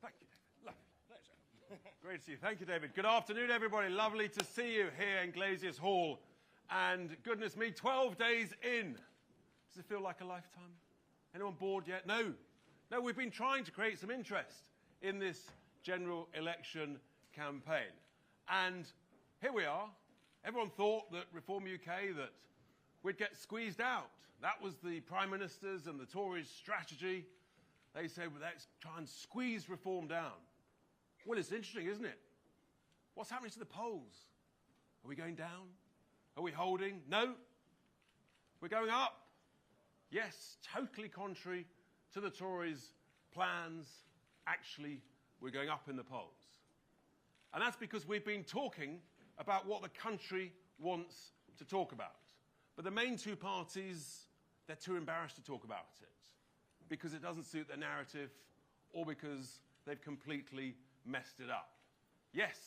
Thank you, David. Lovely. Pleasure. Great to see you. Thank you, David. Good afternoon, everybody. Lovely to see you here in Glaziers Hall. And goodness me, 12 days in. Does it feel like a lifetime? Anyone bored yet? No. No, we've been trying to create some interest in this general election campaign. And here we are. Everyone thought that Reform UK, that we'd get squeezed out. That was the Prime Minister's and the Tories' strategy. They said, well, let's try and squeeze Reform down. Well, it's interesting, isn't it? What's happening to the polls? Are we going down? Are we holding? No. We're going up. Yes, totally contrary to the Tories' plans. Actually, we're going up in the polls. And that's because we've been talking about what the country wants to talk about. But the main two parties, they're too embarrassed to talk about it because it doesn't suit their narrative or because they've completely messed it up. Yes,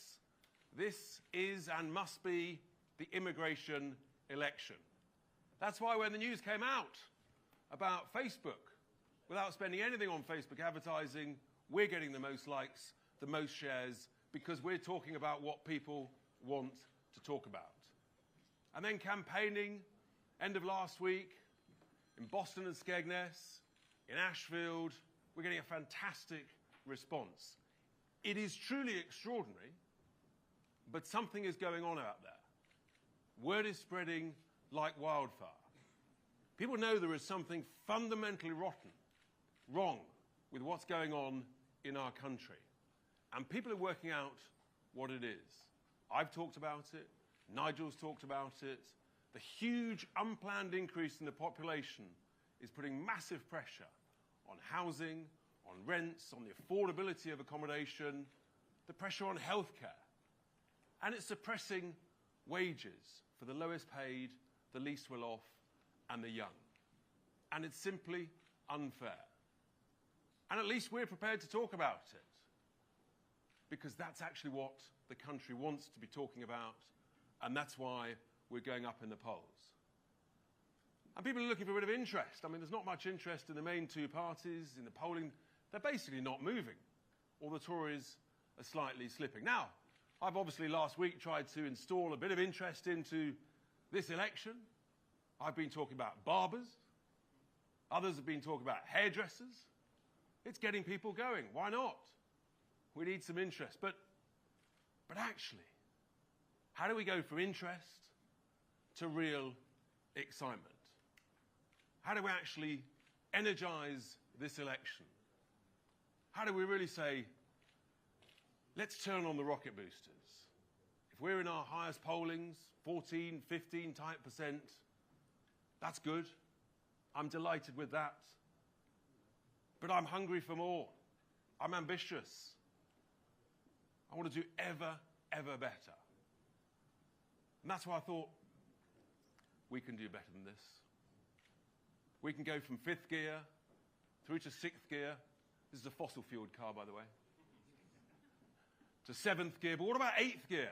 this is and must be the immigration election. That's why when the news came out about Facebook, without spending anything on Facebook advertising, we're getting the most likes, the most shares, because we're talking about what people want to talk about. And then campaigning, end of last week, in Boston and Skegness, in Ashfield, we're getting a fantastic response. It is truly extraordinary, but something is going on out there. Word is spreading like wildfire. People know there is something fundamentally wrong with what's going on in our country. And people are working out what it is. I've talked about it. Nigel's talked about it. The huge unplanned increase in the population is putting massive pressure on housing, on rents, on the affordability of accommodation, the pressure on healthcare. And it's suppressing wages for the lowest paid, the least well off, and the young. And it's simply unfair. And at least we're prepared to talk about it, because that's actually what the country wants to be talking about, and that's why we're going up in the polls. And people are looking for a bit of interest. I mean, there's not much interest in the main two parties, in the polling. They're basically not moving, or the Tories are slightly slipping. Now, I've obviously last week tried to install a bit of interest into this election. I've been talking about barbers. Others have been talking about hairdressers. It's getting people going. Why not? We need some interest. But actually, how do we go from interest to real excitement? How do we actually energize this election? How do we really say, let's turn on the rocket boosters? If we're in our highest pollings, 14, 15 type %, that's good. I'm delighted with that. But I'm hungry for more. I'm ambitious. I want to do ever, ever better. And that's why I thought we can do better than this. We can go from 5th gear through to 6th gear. This is a fossil-fueled car, by the way. To 7th gear. But what about 8th gear?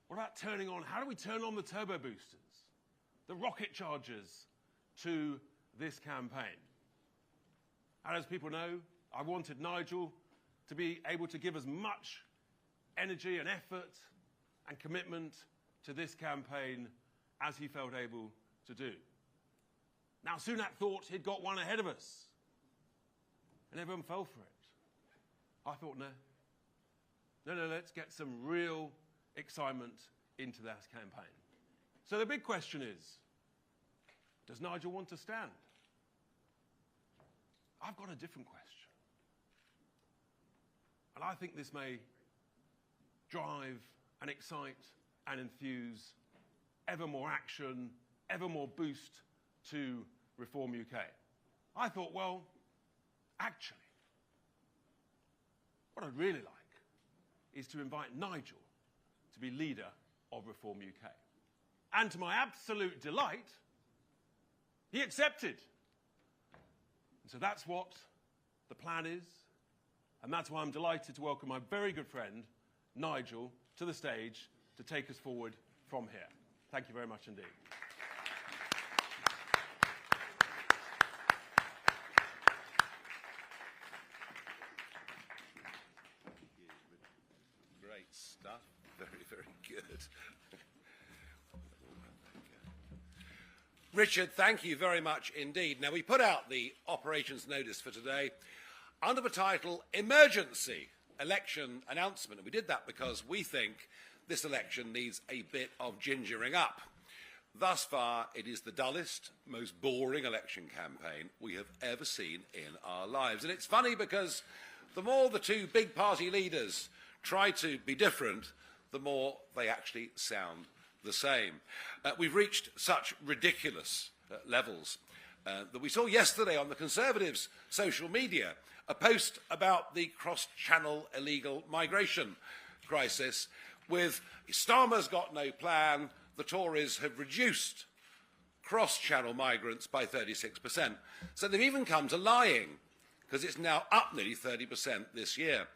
What about turning on? How do we turn on the turbo boosters, the rocket chargers to this campaign? And as people know, I wanted Nigel to be able to give as much energy and effort and commitment to this campaign as he felt able to do. Now, Sunak thought he'd got one ahead of us, and everyone fell for it. I thought, no, let's get some real excitement into this campaign. So the big question is, does Nigel want to stand? I've got a different question. And I think this may drive and excite and enthuse ever more action, ever more boost to Reform UK. I thought, well, actually, what I'd really like is to invite Nigel to be leader of Reform UK. And to my absolute delight, he accepted. And so that's what the plan is, and that's why I'm delighted to welcome my very good friend, Nigel, to the stage to take us forward from here. Thank you very much indeed. it. Richard, thank you very much indeed. Now, we put out the operations notice for today under the title Emergency Election Announcement. And we did that because we think this election needs a bit of gingering up. Thus far, it is the dullest, most boring election campaign we have ever seen in our lives. And it's funny because the more the two big party leaders try to be different, the more they actually sound the same. We've reached such ridiculous levels that we saw yesterday on the Conservatives' social media a post about the cross-channel illegal migration crisis with Starmer's got no plan, the Tories have reduced cross-channel migrants by 36%. So they've even come to lying, because it's now up nearly 30% this year.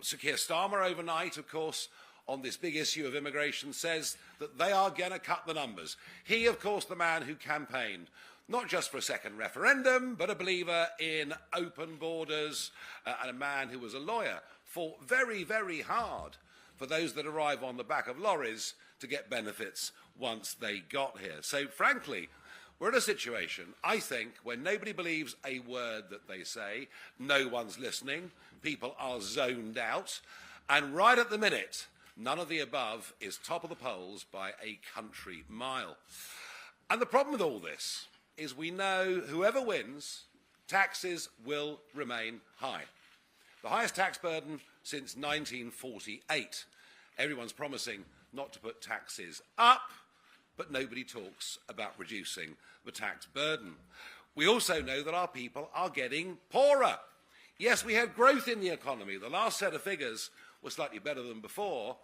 Sir Keir Starmer overnight, of course, on this big issue of immigration, says that they are going to cut the numbers. He, of course, the man who campaigned not just for a second referendum, but a believer in open borders, and a man who was a lawyer, fought very, very hard for those that arrive on the back of lorries to get benefits once they got here. So, frankly, we're in a situation, I think, where nobody believes a word that they say, no one's listening, people are zoned out, and right at the minute, none of the above is top of the polls by a country mile. And the problem with all this is we know whoever wins, taxes will remain high. The highest tax burden since 1948. Everyone's promising not to put taxes up, but nobody talks about reducing the tax burden. We also know that our people are getting poorer. Yes, we had growth in the economy. The last set of figures were slightly better than before.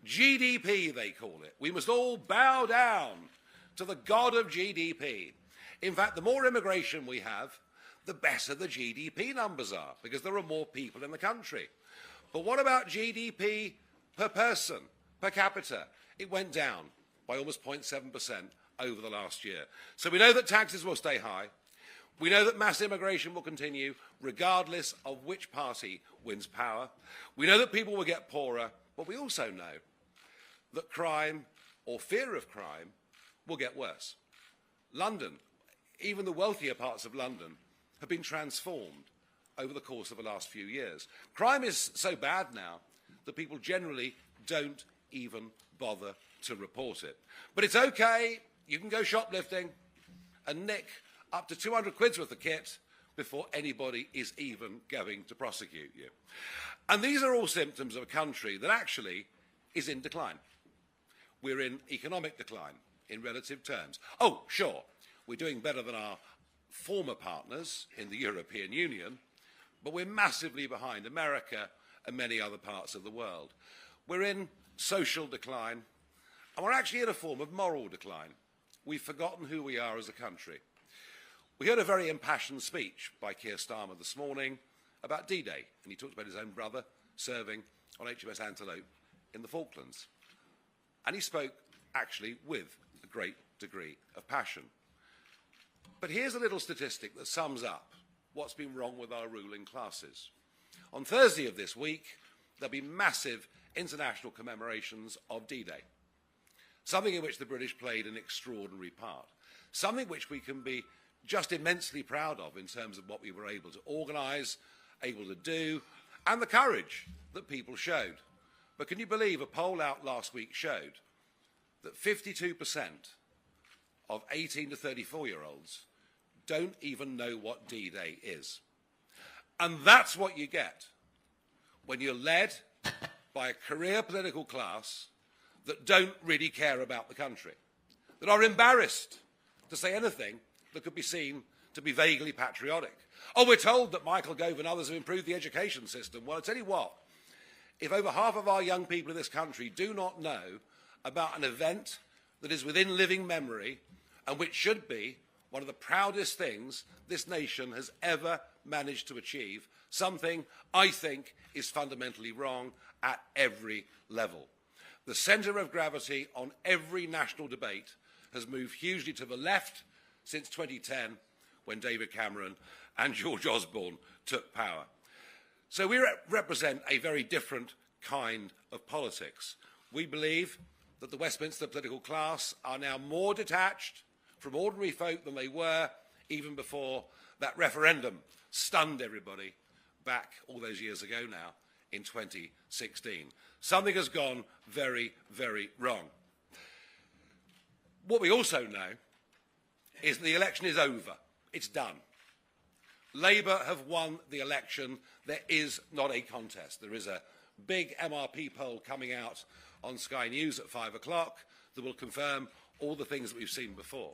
GDP, they call it. We must all bow down to the god of GDP. In fact, the more immigration we have, the better the GDP numbers are, because there are more people in the country. But what about GDP per person, per capita? It went down by almost 0.7% over the last year. So we know that taxes will stay high. We know that mass immigration will continue regardless of which party wins power. We know that people will get poorer, but we also know that crime, or fear of crime, will get worse. London, even the wealthier parts of London, have been transformed over the course of the last few years. Crime is so bad now that people generally don't even bother to report it. But it's okay, you can go shoplifting and nick up to 200 quid's worth of kit before anybody is even going to prosecute you. And these are all symptoms of a country that actually is in decline. We're in economic decline in relative terms. Oh, sure, we're doing better than our former partners in the European Union, but we're massively behind America and many other parts of the world. We're in social decline, and we're actually in a form of moral decline. We've forgotten who we are as a country. We heard a very impassioned speech by Keir Starmer this morning about D-Day, and he talked about his own brother serving on HMS Antelope in the Falklands. And he spoke actually with a great degree of passion. But here's a little statistic that sums up what's been wrong with our ruling classes. On Thursday of this week, there'll be massive international commemorations of D-Day, something in which the British played an extraordinary part, something which we can be just immensely proud of in terms of what we were able to organise, able to do, and the courage that people showed. But can you believe a poll out last week showed that 52% of 18 to 34-year-olds don't even know what D-Day is. And that's what you get when you're led by a career political class that don't really care about the country, that are embarrassed to say anything that could be seen to be vaguely patriotic. Oh, we're told that Michael Gove and others have improved the education system. Well, I tell you what, if over half of our young people in this country do not know about an event that is within living memory and which should be one of the proudest things this nation has ever managed to achieve, something I think is fundamentally wrong at every level. The centre of gravity on every national debate has moved hugely to the left since 2010, when David Cameron and George Osborne took power. So we represent a very different kind of politics. We believe that the Westminster political class are now more detached from ordinary folk than they were even before that referendum stunned everybody back all those years ago now in 2016. Something has gone very, very wrong. What we also know is the election is over. It's done. Labour have won the election. There is not a contest. There is a big MRP poll coming out on Sky News at 5 o'clock that will confirm all the things that we've seen before.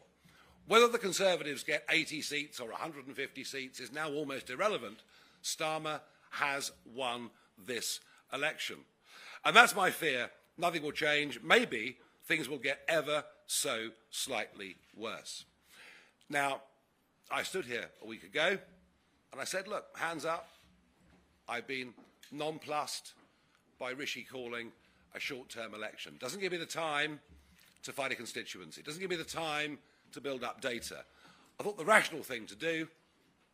Whether the Conservatives get 80 seats or 150 seats is now almost irrelevant. Starmer has won this election. And that's my fear. Nothing will change. Maybe things will get ever so slightly worse. Now, I stood here a week ago and I said, look, hands up. I've been nonplussed by Rishi calling a short-term election. Doesn't give me the time to fight a constituency. Doesn't give me the time to build up data. I thought the rational thing to do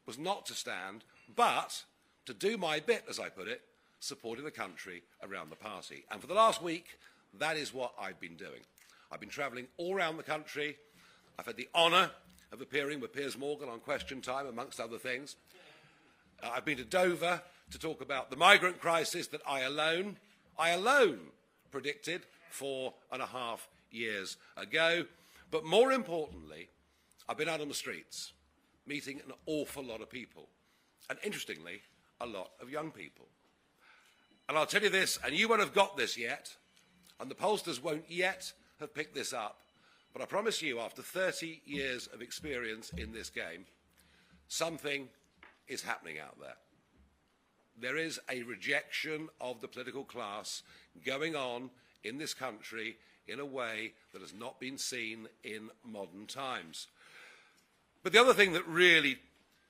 was not to stand, but to do my bit, as I put it, supporting the country around the party. And for the last week, that is what I've been doing. I've been travelling all around the country. I've had the honour of appearing with Piers Morgan on Question Time, amongst other things. I've been to Dover to talk about the migrant crisis that I alone predicted 4.5 years ago. But more importantly, I've been out on the streets, meeting an awful lot of people. And interestingly, a lot of young people. And I'll tell you this, and you won't have got this yet, and the pollsters won't yet have picked this up, but I promise you, after 30 years of experience in this game, something is happening out there. There is a rejection of the political class going on in this country in a way that has not been seen in modern times. But the other thing that really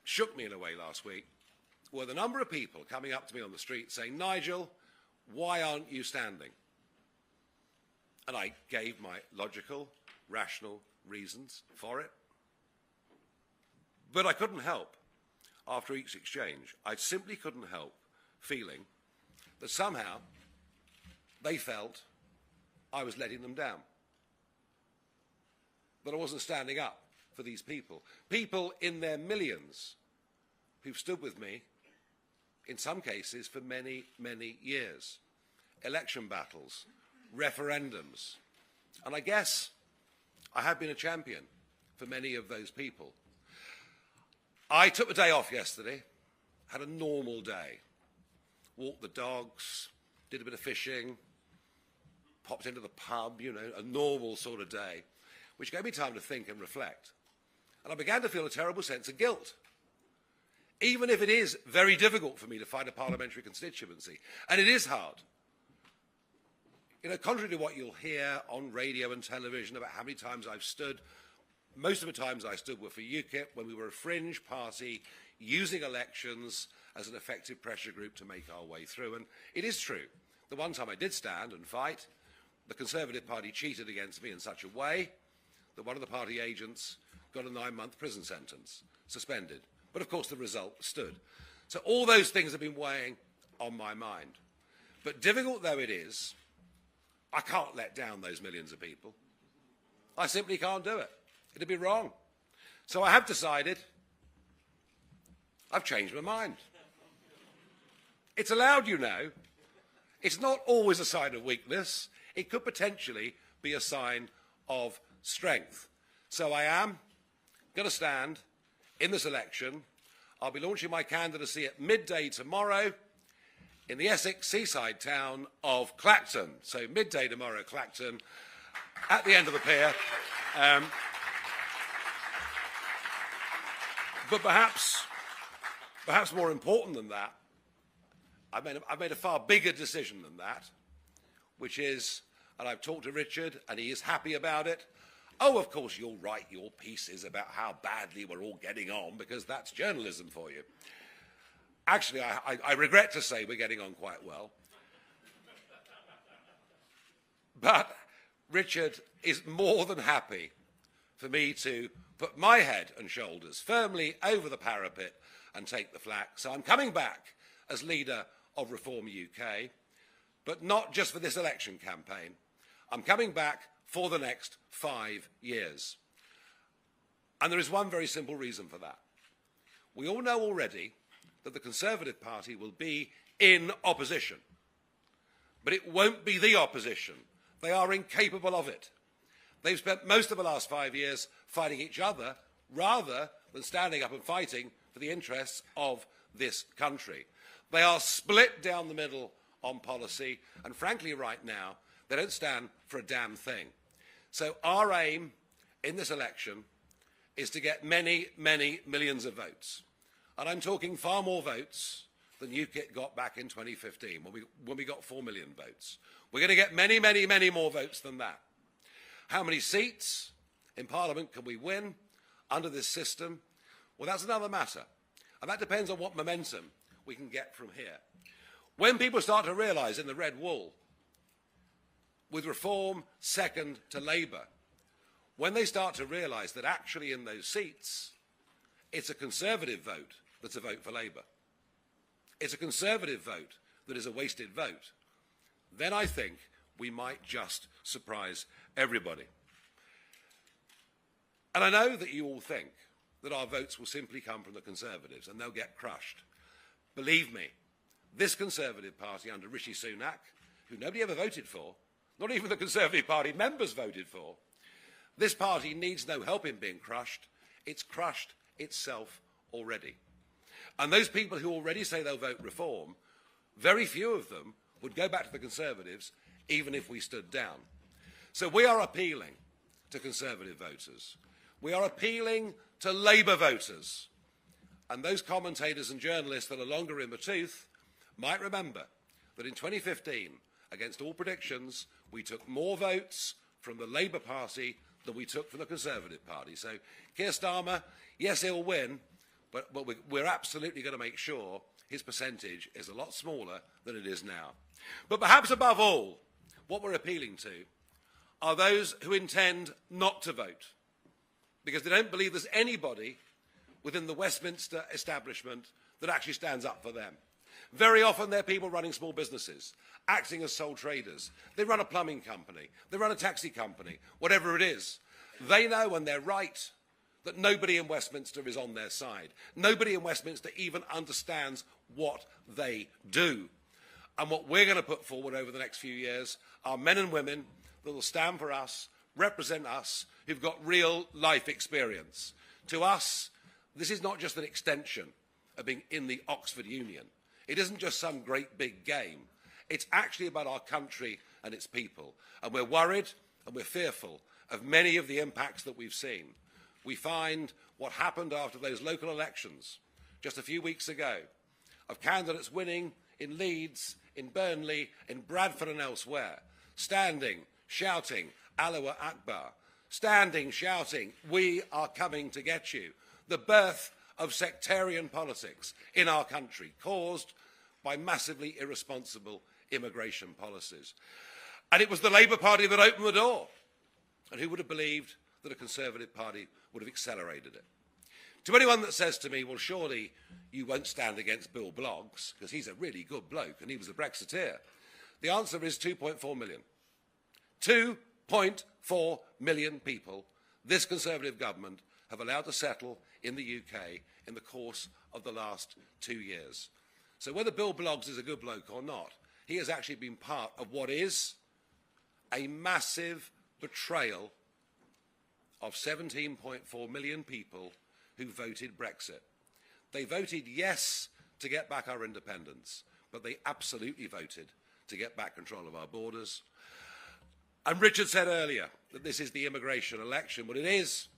shook me in a way last week were the number of people coming up to me on the street saying, Nigel, why aren't you standing? And I gave my logical, rational reasons for it. But I couldn't help, after each exchange, I simply couldn't help feeling that somehow they felt I was letting them down, that I wasn't standing up for these people. People in their millions who've stood with me, in some cases, for many, many years. Election battles, referendums. And I guess I have been a champion for many of those people. I took the day off yesterday, had a normal day. Walked the dogs, did a bit of fishing, popped into the pub, you know, a normal sort of day, which gave me time to think and reflect. And I began to feel a terrible sense of guilt. Even if it is very difficult for me to find a parliamentary constituency, and it is hard. You know, contrary to what you'll hear on radio and television about how many times I've stood, most of the times I stood were for UKIP when we were a fringe party using elections as an effective pressure group to make our way through. And it is true. The one time I did stand and fight, the Conservative Party cheated against me in such a way that one of the party agents got a 9-month prison sentence, suspended. But of course the result stood. So all those things have been weighing on my mind. But difficult though it is, I can't let down those millions of people. I simply can't do it. It'd be wrong. So I have decided, I've changed my mind. It's allowed, you know. It's not always a sign of weakness. It could potentially be a sign of strength. So I am going to stand in this election. I'll be launching my candidacy at midday tomorrow in the Essex seaside town of Clacton. So midday tomorrow, Clacton, at the end of the pier. But perhaps more important than that, I've made a far bigger decision than that, which is, and I've talked to Richard, and he is happy about it. Oh, of course, you'll write your pieces about how badly we're all getting on, because that's journalism for you. Actually, I regret to say we're getting on quite well. But Richard is more than happy for me to put my head and shoulders firmly over the parapet and take the flak. So I'm coming back as leader of Reform UK, but not just for this election campaign. I'm coming back for the next 5 years. And there is one very simple reason for that. We all know already that the Conservative Party will be in opposition. But it won't be the opposition. They are incapable of it. They've spent most of the last 5 years fighting each other rather than standing up and fighting for the interests of this country. They are split down the middle on policy, and frankly right now, they don't stand for a damn thing. So our aim in this election is to get many, many millions of votes. And I'm talking far more votes than UKIP got back in 2015, when we got 4 million votes. We're going to get many, many, many more votes than that. How many seats in Parliament can we win under this system? Well, that's another matter. And that depends on what momentum we can get from here. When people start to realise in the red wall, with Reform second to Labour, when they start to realise that actually in those seats, it's a Conservative vote that's a vote for Labour. It's a Conservative vote that is a wasted vote. Then I think we might just surprise everybody. And I know that you all think that our votes will simply come from the Conservatives and they'll get crushed. Believe me, this Conservative Party under Rishi Sunak, who nobody ever voted for, not even the Conservative Party members voted for, this party needs no help in being crushed. It's crushed itself already. And those people who already say they'll vote Reform, very few of them would go back to the Conservatives even if we stood down. So we are appealing to Conservative voters. We are appealing to Labour voters. And those commentators and journalists that are longer in the tooth might remember that in 2015, against all predictions, we took more votes from the Labour Party than we took from the Conservative Party. So Keir Starmer, yes, he'll win, but we're absolutely going to make sure his percentage is a lot smaller than it is now. But perhaps above all, what we're appealing to are those who intend not to vote, because they don't believe there's anybody within the Westminster establishment that actually stands up for them. Very often they're people running small businesses, acting as sole traders. They run a plumbing company, they run a taxi company, whatever it is. They know, and they're right, that nobody in Westminster is on their side. Nobody in Westminster even understands what they do. And what we're going to put forward over the next few years are men and women that will stand for us, represent us, who've got real life experience. To us, this is not just an extension of being in the Oxford Union. It isn't just some great big game. It's actually about our country and its people. And we're worried and we're fearful of many of the impacts that we've seen. We find what happened after those local elections just a few weeks ago, of candidates winning in Leeds, in Burnley, in Bradford and elsewhere, standing, shouting, Allahu Akbar, standing, shouting, we are coming to get you. The birth of sectarian politics in our country, caused by massively irresponsible immigration policies. And it was the Labour Party that opened the door. And who would have believed that a Conservative Party would have accelerated it? To anyone that says to me, well, surely you won't stand against Bill Bloggs, because he's a really good bloke and he was a Brexiteer, the answer is 2.4 million. 2.4 million people this Conservative government have allowed to settle in the UK in the course of the last 2 years. So whether Bill Bloggs is a good bloke or not, he has actually been part of what is a massive betrayal of 17.4 million people who voted Brexit. They voted yes to get back our independence, but they absolutely voted to get back control of our borders. And Richard said earlier that this is the immigration election. Well, it is.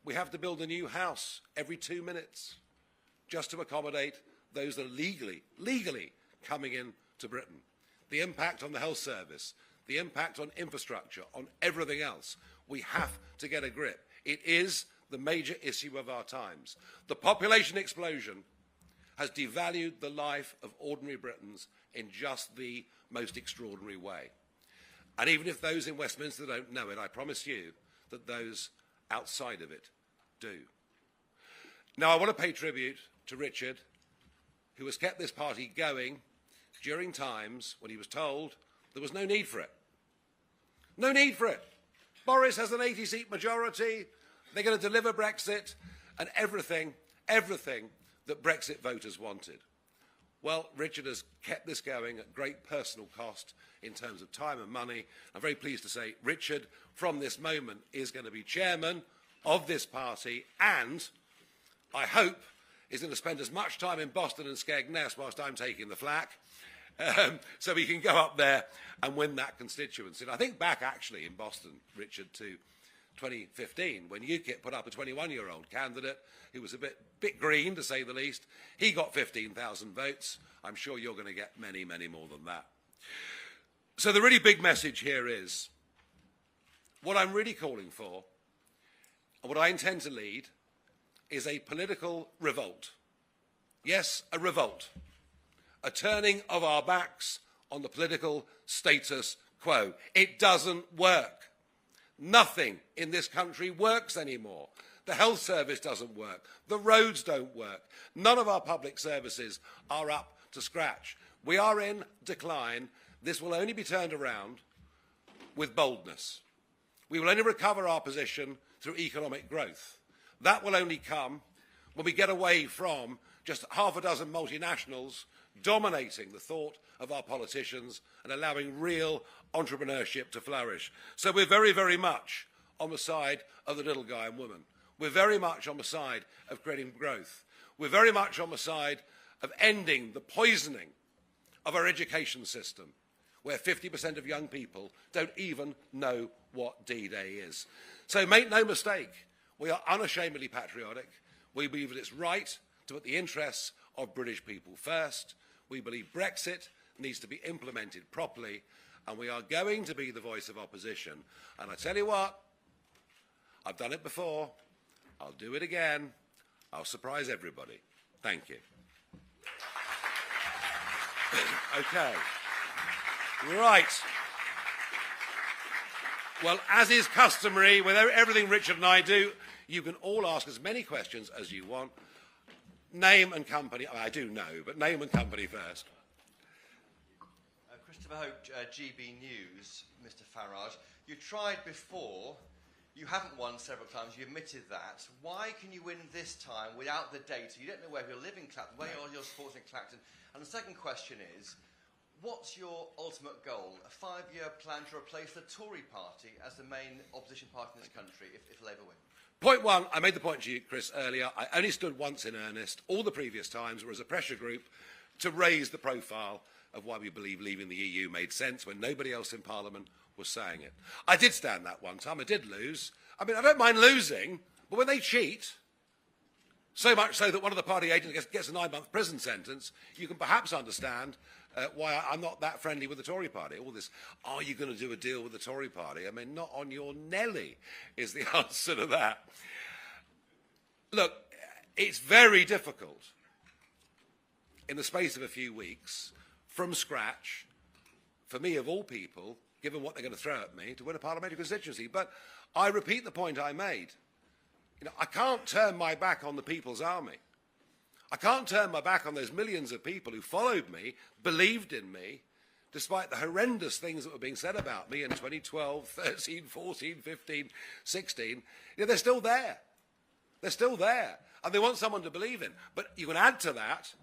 We have to build a new house every 2 minutes just to accommodate those that are legally coming in to Britain. The impact on the health service, the impact on infrastructure, on everything else. We have to get a grip. It is the major issue of our times. The population explosion has devalued the life of ordinary Britons in just the most extraordinary way. And even if those in Westminster don't know it, I promise you that those outside of it do. Now, I want to pay tribute to Richard, who has kept this party going during times when he was told there was no need for it. No need for it. Boris has an 80-seat majority. They're going to deliver Brexit and everything that Brexit voters wanted. Well, Richard has kept this going at great personal cost in terms of time and money. I'm very pleased to say Richard, from this moment, is going to be chairman of this party and, I hope, is going to spend as much time in Boston and Skegness whilst I'm taking the flak, so he can go up there and win that constituency. And I think back, actually, in Boston, Richard, to 2015, when UKIP put up a 21-year-old candidate who was a bit green, to say the least. He got 15,000 votes. I'm sure you're going to get many, many more than that. So the really big message here is, what I'm really calling for, and what I intend to lead, is a political revolt. Yes, a revolt. A turning of our backs on the political status quo. It doesn't work. Nothing in this country works anymore. The health service doesn't work. The roads don't work. None of our public services are up to scratch. We are in decline. This will only be turned around with boldness. We will only recover our position through economic growth. That will only come when we get away from just half a dozen multinationals dominating the thought of our politicians and allowing real entrepreneurship to flourish. So we're very, very much on the side of the little guy and woman. We're very much on the side of creating growth. We're very much on the side of ending the poisoning of our education system, where 50% of young people don't even know what D-Day is. So make no mistake, we are unashamedly patriotic. We believe that it's right to put the interests of British people first. We believe Brexit needs to be implemented properly, and we are going to be the voice of opposition. And I tell you what, I've done it before, I'll do it again, I'll surprise everybody. Thank you. Okay. Right. Well, as is customary with everything Richard and I do, you can all ask as many questions as you want. Name and company. I do know, but name and company first. Christopher Hope, GB News, Mr. Farage. You tried before. You haven't won several times. You admitted that. Why can you win this time without the data? You don't know where you live in Clacton, where are your supporters in Clacton. And the second question is, what's your ultimate goal? A 5-year plan to replace the Tory party as the main opposition party in this country if Labour win? Point one, I made the point to you, Chris, earlier. I only stood once in earnest. All the previous times were as a pressure group to raise the profile of why we believe leaving the EU made sense when nobody else in Parliament was saying it. I did stand that one time. I did lose. I mean, I don't mind losing, but when they cheat, so much so that one of the party agents gets a 9-month prison sentence, you can perhaps understand why I'm not that friendly with the Tory party. All this, are you going to do a deal with the Tory party? I mean, not on your Nelly is the answer to that. Look, it's very difficult in the space of a few weeks, from scratch, for me of all people, given what they're going to throw at me, to win a parliamentary constituency. But I repeat the point I made. You know, I can't turn my back on the People's Army. I can't turn my back on those millions of people who followed me, believed in me, despite the horrendous things that were being said about me in 2012, 13, 14, 15, 16. You know, they're still there. They're still there. And they want someone to believe in. But you can add to that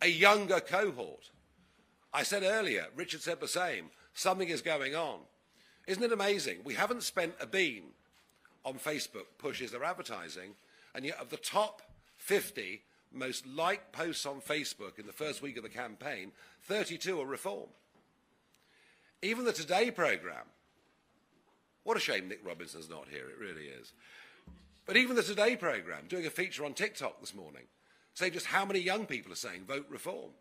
a younger cohort. I said earlier, Richard said the same, something is going on. Isn't it amazing? We haven't spent a bean on Facebook pushes or advertising, and yet of the top 50 most liked posts on Facebook in the first week of the campaign, 32 are reform. Even the Today programme, what a shame Nick Robinson's not here, it really is. But even the Today programme, doing a feature on TikTok this morning, saying just how many young people are saying vote reform.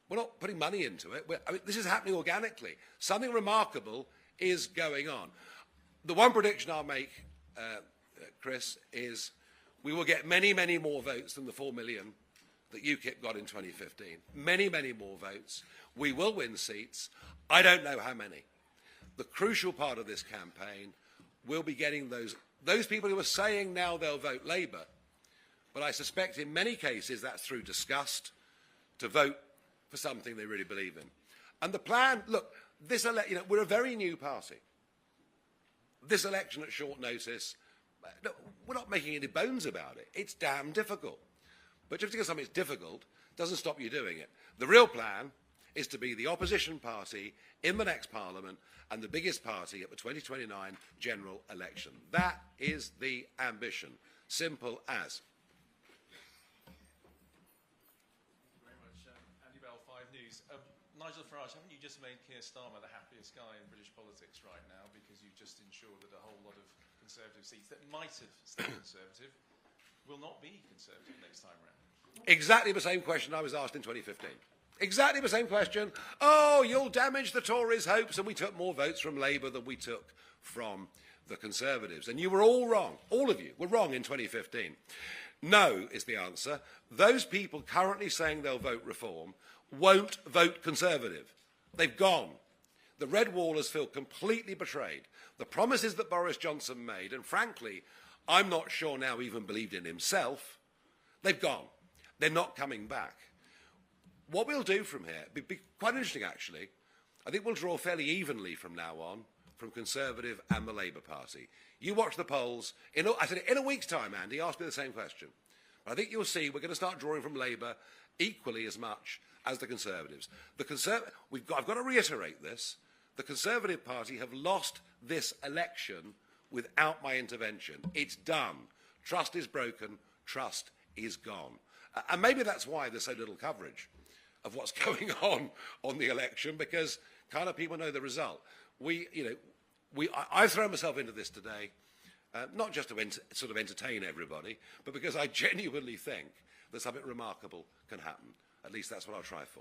We're not putting money into it. I mean, this is happening organically. Something remarkable is going on. The one prediction I'll make, Chris, is we will get many, many more votes than the 4 million that UKIP got in 2015. Many, many more votes. We will win seats. I don't know how many. The crucial part of this campaign will be getting those people who are saying now they'll vote Labour, but I suspect in many cases that's through disgust, to vote for something they really believe in. And the plan, look, we're a very new party. this election at short notice, no, we're not making any bones about it. It's damn difficult. But just because something's difficult doesn't stop you doing it. The real plan is to be the opposition party in the next parliament and the biggest party at the 2029 general election. That is the ambition. Simple as. Nigel Farage, haven't you just made Keir Starmer the happiest guy in British politics right now because you've just ensured that a whole lot of Conservative seats that might have stayed Conservative will not be Conservative next time round? Exactly the same question I was asked in 2015. Exactly the same question. Oh, you'll damage the Tories' hopes, and we took more votes from Labour than we took from the Conservatives. And you were all wrong. All of you were wrong in 2015. No is the answer. Those people currently saying they'll vote Reform won't vote Conservative. They've gone. The Red Wallers feel completely betrayed. The promises that Boris Johnson made, and frankly, I'm not sure now even believed in himself, they've gone. They're not coming back. What we'll do from here, be quite interesting actually, I think we'll draw fairly evenly from now on from Conservative and the Labour Party. You watch the polls. I said in a week's time, Andy, ask me the same question. But I think you'll see we're going to start drawing from Labour equally as much as the Conservatives. I've got to reiterate this. The Conservative Party have lost this election without my intervention. It's done. Trust is broken. Trust is gone. And maybe that's why there's so little coverage of what's going on the election, because kind of people know the result. I've thrown myself into this today, not just to sort of entertain everybody, but because I genuinely think that something remarkable can happen. At least that's what I'll try for.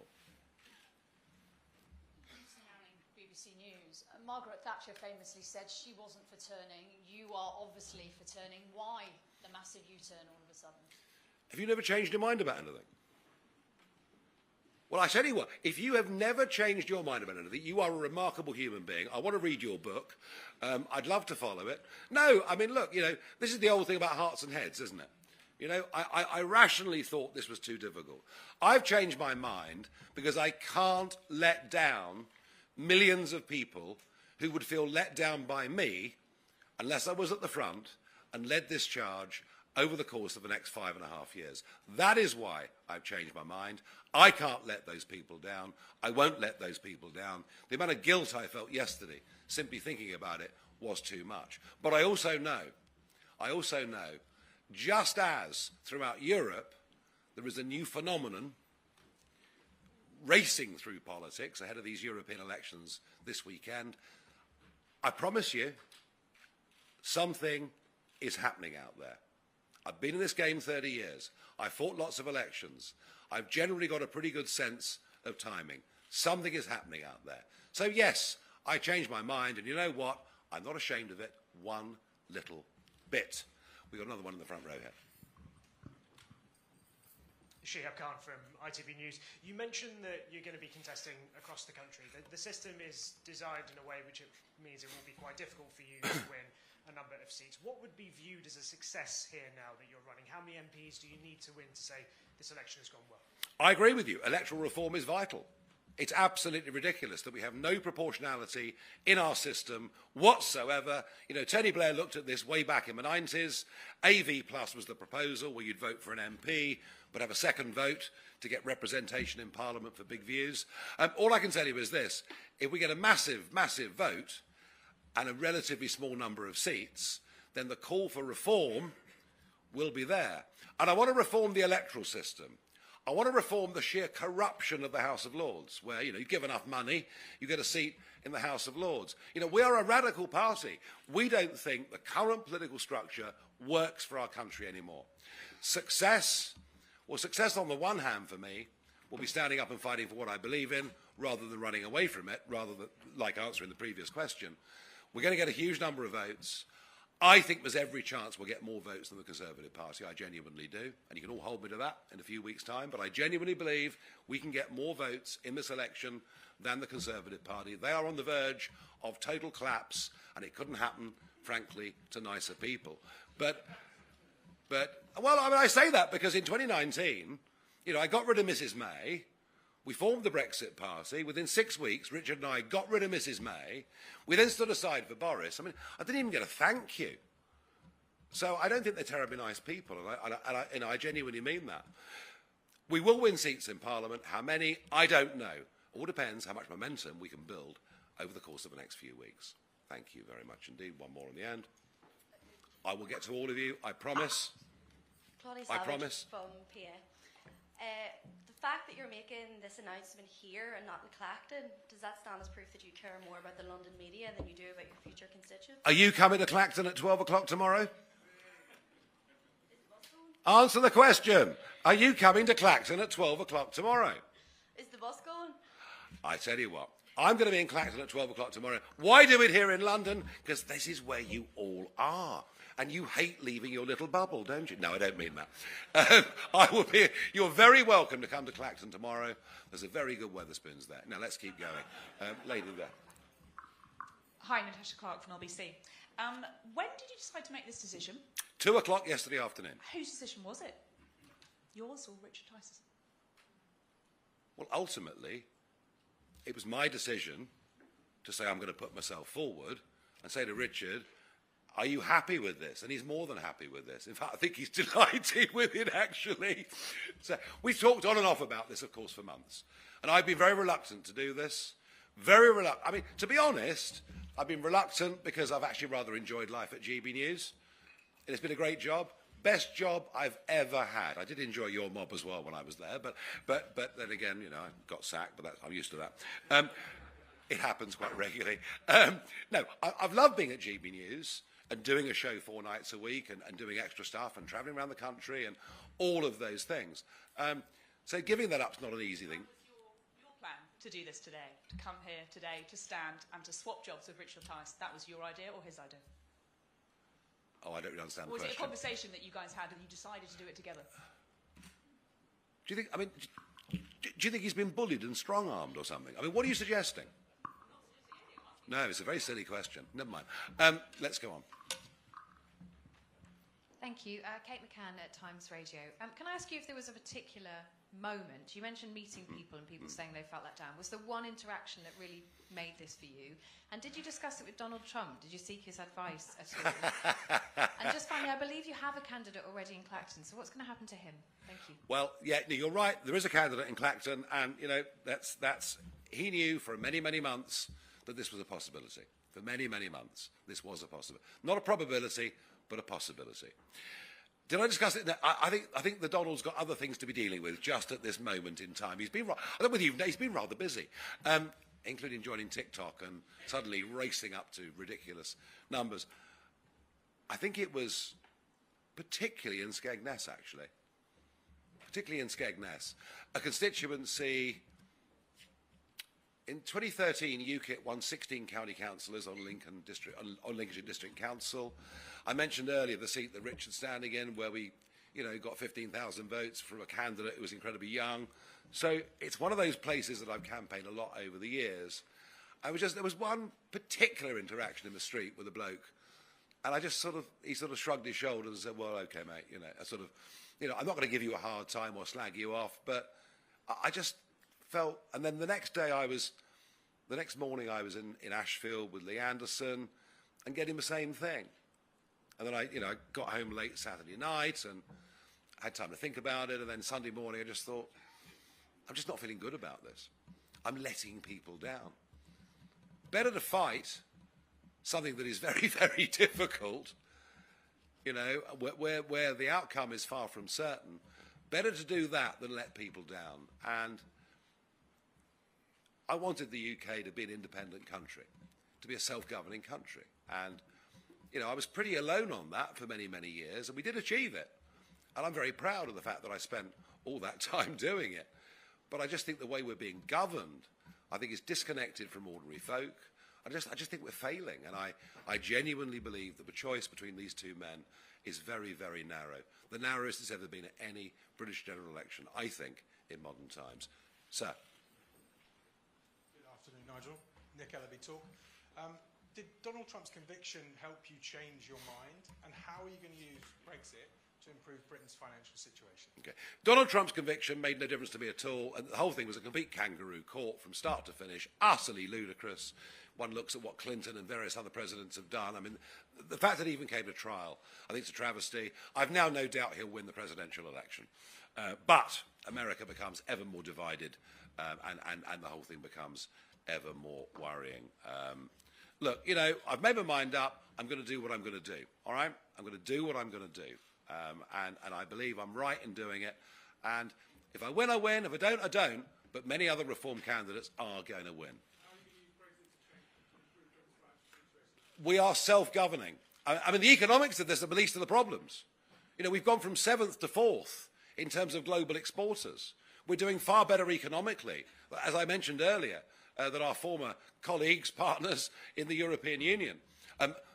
BBC News. Margaret Thatcher famously said she wasn't for turning. You are obviously for turning. Why the massive U-turn all of a sudden? Have you never changed your mind about anything? Well, I tell you what, if you have never changed your mind about anything, you are a remarkable human being. I want to read your book. I'd love to follow it. No, I mean, look, this is the old thing about hearts and heads, isn't it? I rationally thought this was too difficult. I've changed my mind because I can't let down millions of people who would feel let down by me unless I was at the front and led this charge over the course of the next 5.5 years. That is why I've changed my mind. I can't let those people down. I won't let those people down. The amount of guilt I felt yesterday, simply thinking about it, was too much. But I also know, just as throughout Europe there is a new phenomenon racing through politics ahead of these European elections this weekend, I promise you something is happening out there. I've been in this game 30 years. I've fought lots of elections. I've generally got a pretty good sense of timing. Something is happening out there. So yes, I changed my mind, and you know what? I'm not ashamed of it one little bit. We've got another one in the front row here. Shihab Khan from ITV News. You mentioned that you're going to be contesting across the country. The system is designed in a way which it means it will be quite difficult for you to win a number of seats. What would be viewed as a success here now that you're running? How many MPs do you need to win to say this election has gone well? I agree with you. Electoral reform is vital. It's absolutely ridiculous that we have no proportionality in our system whatsoever. Tony Blair looked at this way back in the 90s. AV plus was the proposal where you'd vote for an MP, but have a second vote to get representation in Parliament for big views. All I can tell you is this. If we get a massive, massive vote and a relatively small number of seats, then the call for reform will be there. And I want to reform the electoral system. I want to reform the sheer corruption of the House of Lords, where, you give enough money, you get a seat in the House of Lords. We are a radical party. We don't think the current political structure works for our country anymore. Success on the one hand for me will be standing up and fighting for what I believe in, rather than running away from it, rather than, like answering the previous question. We're going to get a huge number of votes. I think there's every chance we'll get more votes than the Conservative Party. I genuinely do. And you can all hold me to that in a few weeks' time. But I genuinely believe we can get more votes in this election than the Conservative Party. They are on the verge of total collapse, and it couldn't happen, frankly, to nicer people. But I say that because in 2019, I got rid of Mrs May. We formed the Brexit Party. Within 6 weeks, Richard and I got rid of Mrs May. We then stood aside for Boris. I mean, I didn't even get a thank you. So I don't think they're terribly nice people, and I genuinely mean that. We will win seats in Parliament. How many? I don't know. All depends how much momentum we can build over the course of the next few weeks. Thank you very much indeed. One more in the end. I will get to all of you, I promise. Claudia I Savage promise. from PA. The fact that you're making this announcement here and not in Clacton, does that stand as proof that you care more about the London media than you do about your future constituents? Are you coming to Clacton at 12 o'clock tomorrow? Answer the question. Are you coming to Clacton at 12 o'clock tomorrow? Is the bus going? I tell you what, I'm going to be in Clacton at 12 o'clock tomorrow. Why do it here in London? Because this is where you all are. And you hate leaving your little bubble, don't you? No, I don't mean that. You're very welcome to come to Clacton tomorrow. There's a very good Wetherspoons there. Now, let's keep going. Lady there. Hi, Natasha Clark from LBC. When did you decide to make this decision? 2 o'clock yesterday afternoon. Whose decision was it? Yours or Richard Tice's? Well, ultimately, it was my decision to say I'm going to put myself forward and say to Richard, are you happy with this? And he's more than happy with this. In fact, I think he's delighted with it, actually. So we've talked on and off about this, of course, for months. And I've been very reluctant to do this. Very reluctant. I mean, to be honest, I've been reluctant because I've actually rather enjoyed life at GB News. And it's been a great job. Best job I've ever had. I did enjoy your mob as well when I was there, but then again, you know, I got sacked, but I'm used to that. It happens quite regularly. No, I've loved being at GB News and doing a show 4 nights a week and doing extra stuff and travelling around the country and all of those things. So giving that up is not an easy thing. What was your plan to do this today, to come here today, to stand and to swap jobs with Richard Tice? That was your idea or his idea? Oh, I don't really understand the Was question. it a conversation that you guys had and you decided to do it together? Do you think, I mean, do you think he's been bullied and strong-armed or something? I mean, what are you suggesting? No, it's a very silly question. Never mind. Let's go on. Thank you. Kate McCann at Times Radio. Can I ask you if there was a particular moment? You mentioned meeting people and people saying they felt let down. Was there one interaction that really made this for you? And did you discuss it with Donald Trump? Did you seek his advice at all? And just finally, I believe you have a candidate already in Clacton, so what's going to happen to him? Thank you. Well, yeah, no, you're right. There is a candidate in Clacton, and, you know, he knew for many, many months that this was a possibility. For many, many months, this was a possibility. Not a probability, but a possibility. Did I discuss it? No, I think the Donald's got other things to be dealing with just at this moment in time. He's been, I don't know whether you've, he's been rather busy, including joining TikTok and suddenly racing up to ridiculous numbers. I think it was particularly in Skegness, actually. Particularly in Skegness. A constituency. In 2013, UKIP won 16 county councillors on Lincolnshire District Council. I mentioned earlier the seat that Richard's standing in, where we, you know, got 15,000 votes from a candidate who was incredibly young. So it's one of those places that I've campaigned a lot over the years. There was one particular interaction in the street with a bloke, and he sort of shrugged his shoulders and said, "Well, okay, mate, you know, I'm not going to give you a hard time or slag you off, but I just felt." And then the next morning I was in Ashfield with Lee Anderson and getting the same thing. And then I got home late Saturday night and had time to think about it. And then Sunday morning I just thought, I'm just not feeling good about this. I'm letting people down. Better to fight something that is very, very difficult, you know, where the outcome is far from certain. Better to do that than let people down. And I wanted the UK to be an independent country, to be a self-governing country. And, you know, I was pretty alone on that for many, many years, and we did achieve it. And I'm very proud of the fact that I spent all that time doing it. But I just think the way we're being governed, I think, is disconnected from ordinary folk. I just think we're failing. And I genuinely believe that the choice between these two men is very, very narrow. The narrowest it's ever been at any British general election, I think, in modern times. Sir. Nigel, Nick Ellaby Talk. Did Donald Trump's conviction help you change your mind? And how are you going to use Brexit to improve Britain's financial situation? Okay. Donald Trump's conviction made no difference to me at all, and the whole thing was a complete kangaroo court from start to finish, utterly ludicrous. One looks at what Clinton and various other presidents have done. I mean, the fact that it even came to trial, I think it's a travesty. I've now no doubt he'll win the presidential election. But America becomes ever more divided, and the whole thing becomes ever more worrying. Look, you know, I've made my mind up. I'm going to do what I'm going to do, all right? I'm going to do what I'm going to do. And I believe I'm right in doing it. And if I win, I win. If I don't, I don't. But many other reform candidates are going to win. We are self-governing. I mean, the economics of this are the least of the problems. You know, we've gone from 7th to 4th in terms of global exporters. We're doing far better economically, as I mentioned earlier, than our former colleagues, partners in the European Union.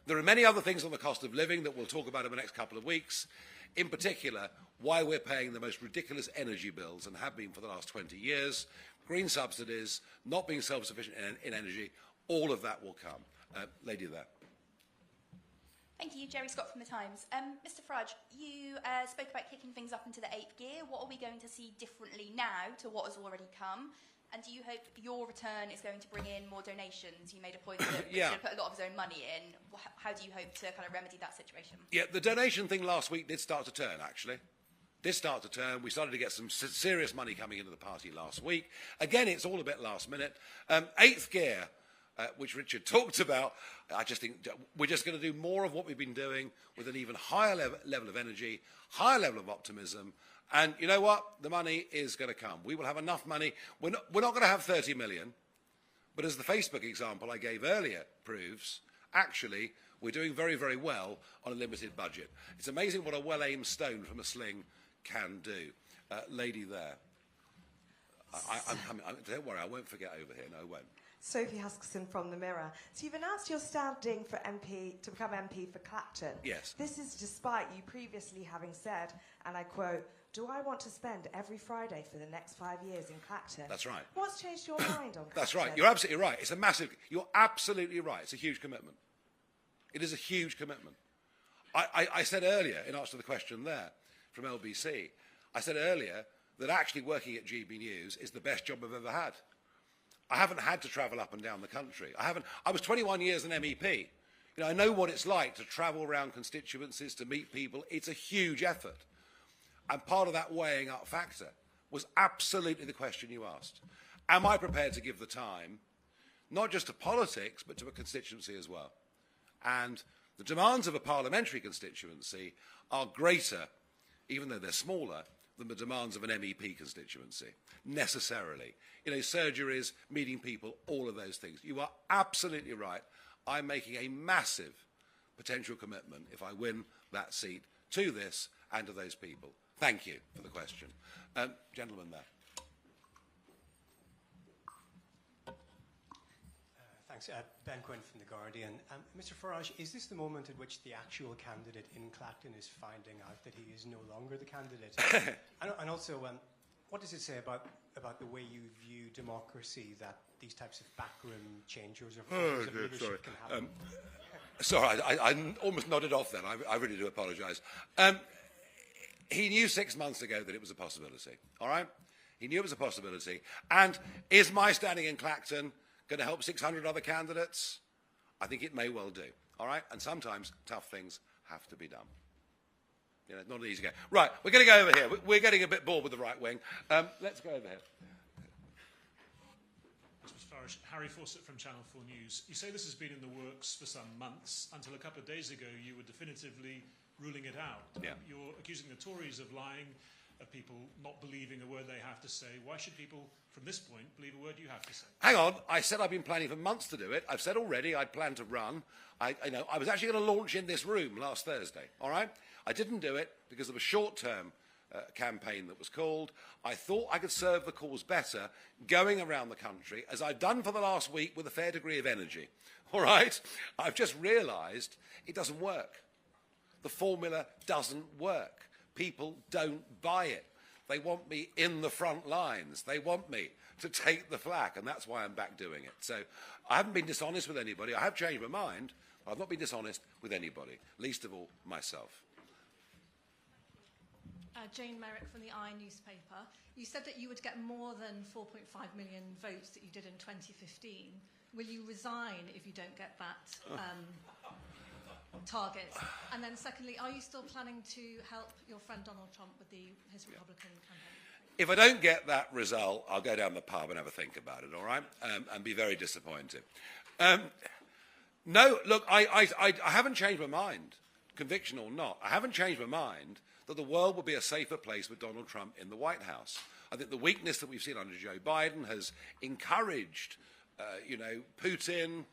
There are many other things on the cost of living that we'll talk about in the next couple of weeks. In particular, why we're paying the most ridiculous energy bills and have been for the last 20 years, green subsidies, not being self-sufficient in energy, all of that will come. Lady there. Thank you, Jerry Scott from The Times. Mr Farage, you spoke about kicking things up into the 8th gear. What are we going to see differently now to what has already come? And do you hope your return is going to bring in more donations? You made a point that he should put a lot of his own money in. How do you hope to kind of remedy that situation? Yeah, the donation thing last week did start to turn, actually. Did start to turn. We started to get some serious money coming into the party last week. Again, it's all a bit last minute. 8th gear, which Richard talked about, I just think we're just going to do more of what we've been doing with an even higher level of energy, higher level of optimism. And you know what? The money is going to come. We will have enough money. We're not going to have 30 million. But as the Facebook example I gave earlier proves, actually, we're doing very, very well on a limited budget. It's amazing what a well-aimed stone from a sling can do. Lady there. I'm coming. Don't worry, I won't forget over here. No, I won't. Sophie Huskisson from The Mirror. So you've announced you're standing for MP to become MP for Clapton. Yes. This is despite you previously having said, and I quote, "Do I want to spend every Friday for the next 5 years in Clacton?" That's right. What's changed your mind on Clacton? That's right. You're absolutely right. It's a massive... You're absolutely right. It's a huge commitment. It is a huge commitment. I said earlier, in answer to the question there from LBC, I said earlier that actually working at GB News is the best job I've ever had. I haven't had to travel up and down the country. I was 21 years an MEP. You know, I know what it's like to travel around constituencies, to meet people. It's a huge effort. And part of that weighing up factor was absolutely the question you asked. Am I prepared to give the time, not just to politics, but to a constituency as well? And the demands of a parliamentary constituency are greater, even though they're smaller, than the demands of an MEP constituency, necessarily. You know, surgeries, meeting people, all of those things. You are absolutely right. I'm making a massive potential commitment, if I win that seat, to this and to those people. Thank you for the question. Gentleman there. Thanks. Ben Quinn from The Guardian. Mr Farage, is this the moment at which the actual candidate in Clacton is finding out that he is no longer the candidate? and also, what does it say about the way you view democracy, that these types of backroom changes of leadership can happen? Sorry, I almost nodded off then. I really do apologise. He knew 6 months ago that it was a possibility, all right? He knew it was a possibility. And is my standing in Clacton going to help 600 other candidates? I think it may well do, all right? And sometimes tough things have to be done. You know, it's not an easy game. Right, we're going to go over here. We're getting a bit bored with the right wing. Let's go over here. Mr. Farage, Harry Fawcett from Channel 4 News. You say this has been in the works for some months. Until a couple of days ago, you were definitively ruling it out. Yeah. You're accusing the Tories of lying, of people not believing a word they have to say. Why should people, from this point, believe a word you have to say? Hang on. I said I've been planning for months to do it. I've said already I'd planned to run. I was actually going to launch in this room last Thursday, all right? I didn't do it because of a short-term campaign that was called. I thought I could serve the cause better going around the country, as I've done for the last week with a fair degree of energy, all right? I've just realised it doesn't work. The formula doesn't work. People don't buy it. They want me in the front lines. They want me to take the flak, and that's why I'm back doing it. So I haven't been dishonest with anybody. I have changed my mind. I've not been dishonest with anybody, least of all myself. Jane Merrick from the I newspaper. You said that you would get more than 4.5 million votes that you did in 2015. Will you resign if you don't get that target? And then secondly, are you still planning to help your friend Donald Trump with his Republican campaign? If I don't get that result, I'll go down the pub and have a think about it, all right? And be very disappointed. No, look, I haven't changed my mind, conviction or not. I haven't changed my mind that the world will be a safer place with Donald Trump in the White House. I think the weakness that we've seen under Joe Biden has encouraged, Putin,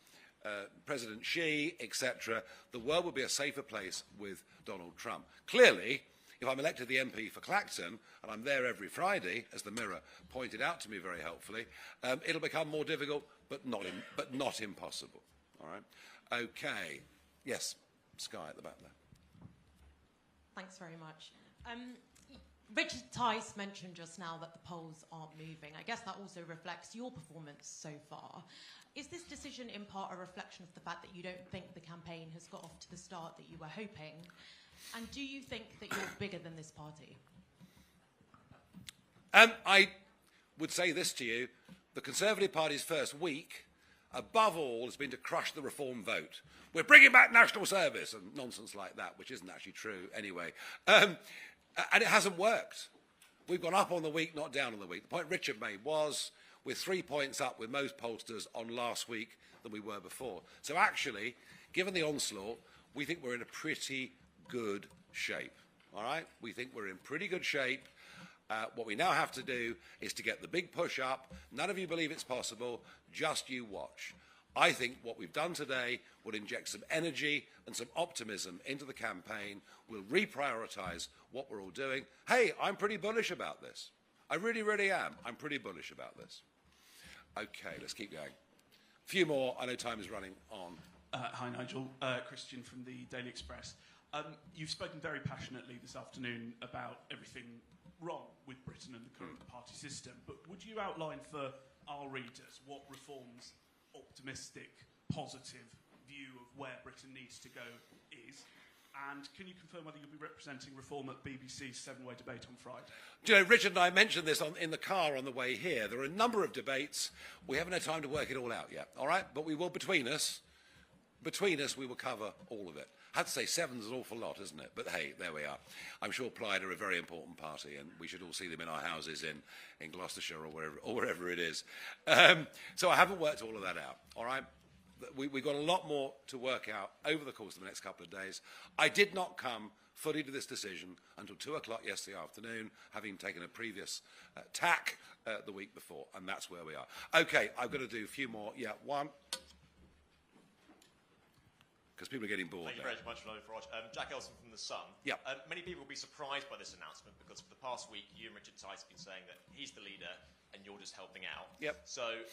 President Xi, etc. The world will be a safer place with Donald Trump. Clearly, if I'm elected the MP for Clacton, and I'm there every Friday, as the Mirror pointed out to me very helpfully, it'll become more difficult, but not impossible. All right? Okay. Yes, Sky at the back there. Thanks very much. Richard Tice mentioned just now that the polls aren't moving. I guess that also reflects your performance so far. Is this decision in part a reflection of the fact that you don't think the campaign has got off to the start that you were hoping? And do you think that you're bigger than this party? I would say this to you. The Conservative Party's first week, above all, has been to crush the Reform vote. We're bringing back national service and nonsense like that, which isn't actually true anyway. And it hasn't worked. We've gone up on the week, not down on the week. The point Richard made was we're 3 points up with most pollsters on last week than we were before. So actually, given the onslaught, we think we're in a pretty good shape. All right? We think we're in pretty good shape. What we now have to do is to get the big push up. None of you believe it's possible. Just you watch. I think what we've done today will inject some energy and some optimism into the campaign. We'll reprioritise what we're all doing. Hey, I'm pretty bullish about this. I really, really am. I'm pretty bullish about this. Okay, let's keep going. A few more. I know time is running on. Hi, Nigel. Christian from the Daily Express. You've spoken very passionately this afternoon about everything wrong with Britain and the current party system, but would you outline for our readers what Reform's optimistic, positive view of where Britain needs to go is? And can you confirm whether you'll be representing Reform at BBC's seven-way debate on Friday? Do you know, Richard and I mentioned this in the car on the way here. There are a number of debates. We haven't had time to work it all out yet, all right? But we will, between us, we will cover all of it. I have to say, seven's an awful lot, isn't it? But hey, there we are. I'm sure Plaid are a very important party, and we should all see them in our houses in Gloucestershire or wherever it is. So I haven't worked all of that out, all right? We've got a lot more to work out over the course of the next couple of days. I did not come fully to this decision until 2 o'clock yesterday afternoon, having taken a previous tack the week before, and that's where we are. Okay, I've got to do a few more. Yeah, one. Because people are getting bored. Thank you very much, Nigel Farage. Jack Elson from The Sun. Yep. Many people will be surprised by this announcement because for the past week, you and Richard Tice have been saying that he's the leader and you're just helping out. Yep. So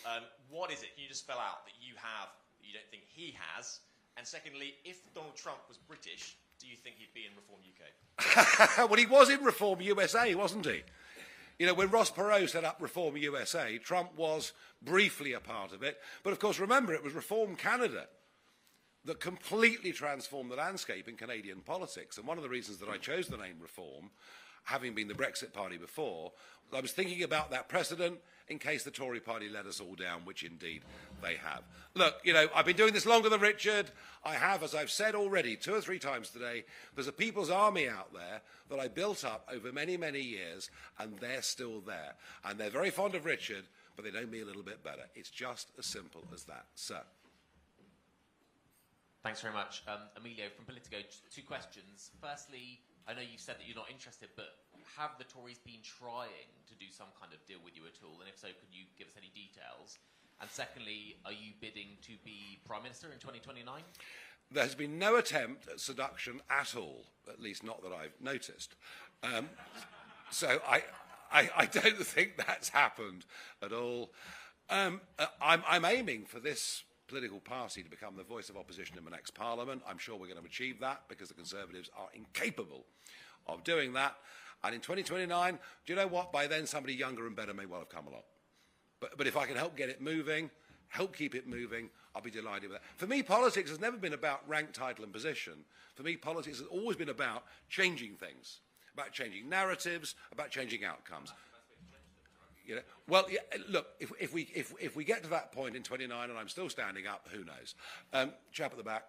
what is it? Can you just spell out that you have that you don't think he has? And secondly, if Donald Trump was British, do you think he'd be in Reform UK? Well, he was in Reform USA, wasn't he? You know, when Ross Perot set up Reform USA, Trump was briefly a part of it. But of course, remember, it was Reform Canada that completely transformed the landscape in Canadian politics. And one of the reasons that I chose the name Reform, having been the Brexit party before, I was thinking about that precedent in case the Tory party let us all down, which indeed they have. Look, you know, I've been doing this longer than Richard. I have, as I've said already 2 or 3 times today, there's a people's army out there that I built up over many, many years, and they're still there. And they're very fond of Richard, but they know me a little bit better. It's just as simple as that. Sir. Thanks very much. Emilio from Politico, 2 questions. Firstly, I know you said that you're not interested, but have the Tories been trying to do some kind of deal with you at all? And if so, could you give us any details? And secondly, are you bidding to be Prime Minister in 2029? There has been no attempt at seduction at all, at least not that I've noticed. So I don't think that's happened at all. I'm aiming for this political party to become the voice of opposition in the next Parliament. I'm sure we're going to achieve that because the Conservatives are incapable of doing that. And in 2029, do you know what? By then, somebody younger and better may well have come along. But if I can help get it moving, help keep it moving, I'll be delighted with that. For me, politics has never been about rank, title and position. For me, politics has always been about changing things, about changing narratives, about changing outcomes. You know, well, yeah, look, if we get to that point in 29 and I'm still standing up, who knows? Chap at the back.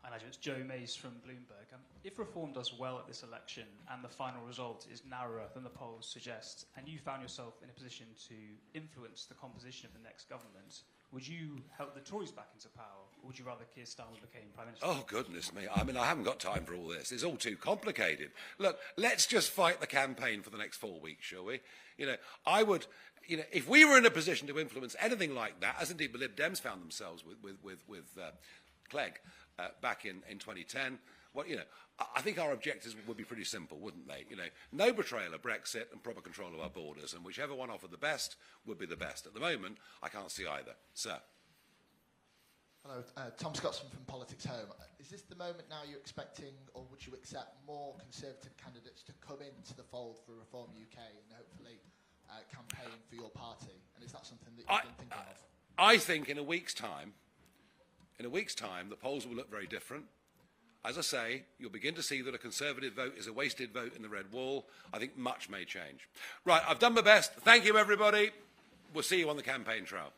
Hi, Nigel. It's Joe Mays from Bloomberg. If Reform does well at this election and the final result is narrower than the polls suggest, and you found yourself in a position to influence the composition of the next government, would you help the Tories back into power, or would you rather Keir Starmer became Prime Minister? Oh, goodness me. I mean, I haven't got time for all this. It's all too complicated. Look, let's just fight the campaign for the next 4 weeks, shall we? You know, I would... You know, if we were in a position to influence anything like that, as indeed the Lib Dems found themselves with Clegg back in 2010, well, you know, I think our objectives would be pretty simple, wouldn't they? You know, no betrayal of Brexit and proper control of our borders, and whichever one offered the best would be the best. At the moment, I can't see either. Sir. Hello, Tom Scotsman from Politics Home. Is this the moment now you're expecting, or would you accept more Conservative candidates to come into the fold for Reform UK and hopefully campaign for your party? And is that something that you've been thinking of? I think in a week's time, the polls will look very different. As I say, you'll begin to see that a Conservative vote is a wasted vote in the red wall. I think much may change. Right, I've done my best. Thank you, everybody. We'll see you on the campaign trail.